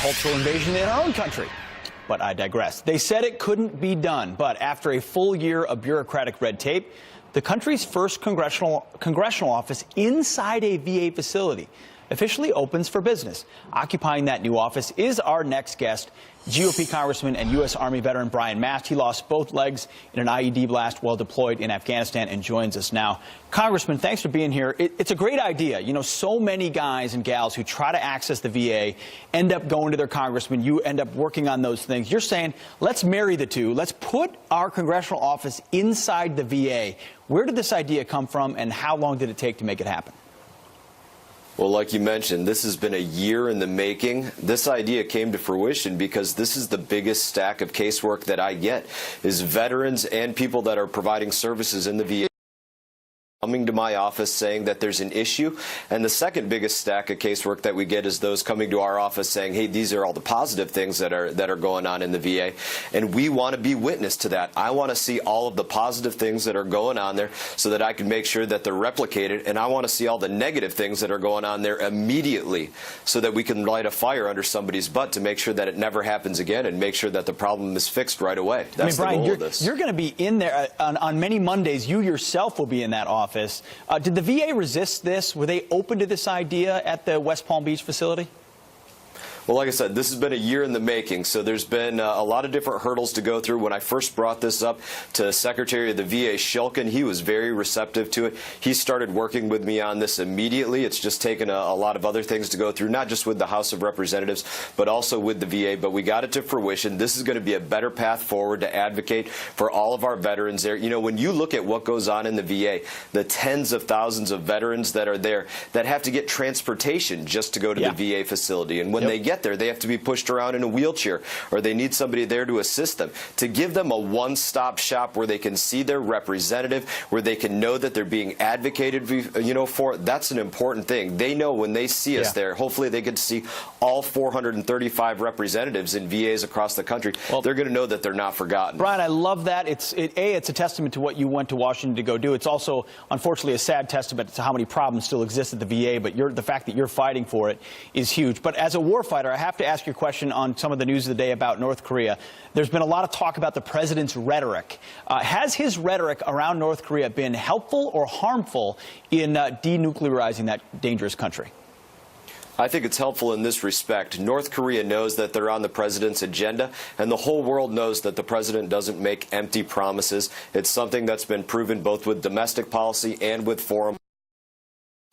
cultural invasion in our own country. But I digress. They said it couldn't be done, but after a full year of bureaucratic red tape, the country's first congressional office inside a VA facility officially opens for business. Occupying that new office is our next guest, GOP Congressman and U.S. Army veteran Brian Mast. He lost both legs in an IED blast while deployed in Afghanistan and joins us now. Congressman, thanks for being here. It's a great idea. You know, so many guys and gals who try to access the VA end up going to their congressman. You end up working on those things. You're saying, let's marry the two. Let's put our congressional office inside the VA. Where did this idea come from, and how long did it take to make it happen? Well, like you mentioned, this has been a year in the making. This idea came to fruition because this is the biggest stack of casework that I get, is veterans and people that are providing services in the VA coming to my office saying that there's an issue. And the second biggest stack of casework that we get is those coming to our office saying, hey, these are all the positive things that are going on in the VA. And we want to be witness to that. I want to see all of the positive things that are going on there so that I can make sure that they're replicated. And I want to see all the negative things that are going on there immediately so that we can light a fire under somebody's butt to make sure that it never happens again and make sure that the problem is fixed right away. That's the goal of this. You're going to be in there on many Mondays. You yourself will be in that office. Did the VA resist this? Were they open to this idea at the West Palm Beach facility? Well, like I said, this has been a year in the making, so there's been a lot of different hurdles to go through. When I first brought this up to Secretary of the VA Shulkin, he was very receptive to it. He started working with me on this immediately. It's just taken a lot of other things to go through, not just with the House of Representatives, but also with the VA. But we got it to fruition. This is going to be a better path forward to advocate for all of our veterans there. You know, when you look at what goes on in the VA, the tens of thousands of veterans that are there that have to get transportation just to go to the VA facility. And when they get there, they have to be pushed around in a wheelchair, or they need somebody there to assist them. To give them a one-stop shop where they can see their representative, where they can know that they're being advocated, you know, for, that's an important thing. They know when they see us there, hopefully they get to see all 435 representatives in VAs across the country. Well, they're going to know that they're not forgotten. Brian, I love that. It's a testament to what you went to Washington to go do. It's also, unfortunately, a sad testament to how many problems still exist at the VA, but the fact that you're fighting for it is huge. But as a warfighter, I have to ask you a question on some of the news of the day about North Korea. There's been a lot of talk about the president's rhetoric. Has his rhetoric around North Korea been helpful or harmful in denuclearizing that dangerous country? I think it's helpful in this respect. North Korea knows that they're on the president's agenda, and the whole world knows that the president doesn't make empty promises. It's something that's been proven both with domestic policy and with foreign policy.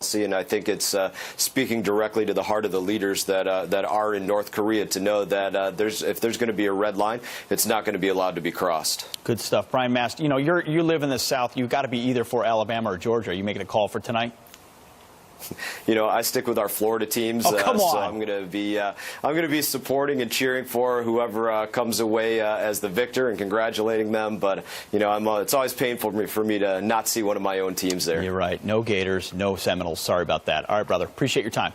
And I think it's speaking directly to the heart of the leaders that are in North Korea to know that if there's going to be a red line, it's not going to be allowed to be crossed. Good stuff. Brian Mast, you know, you live in the South. You've got to be either for Alabama or Georgia. Are you making a call for tonight? You know, I stick with our Florida teams, so I'm going to be supporting and cheering for whoever comes away as the victor and congratulating them. But you know, it's always painful for me to not see one of my own teams there. You're right. No Gators, no Seminoles. Sorry about that. All right, brother. Appreciate your time.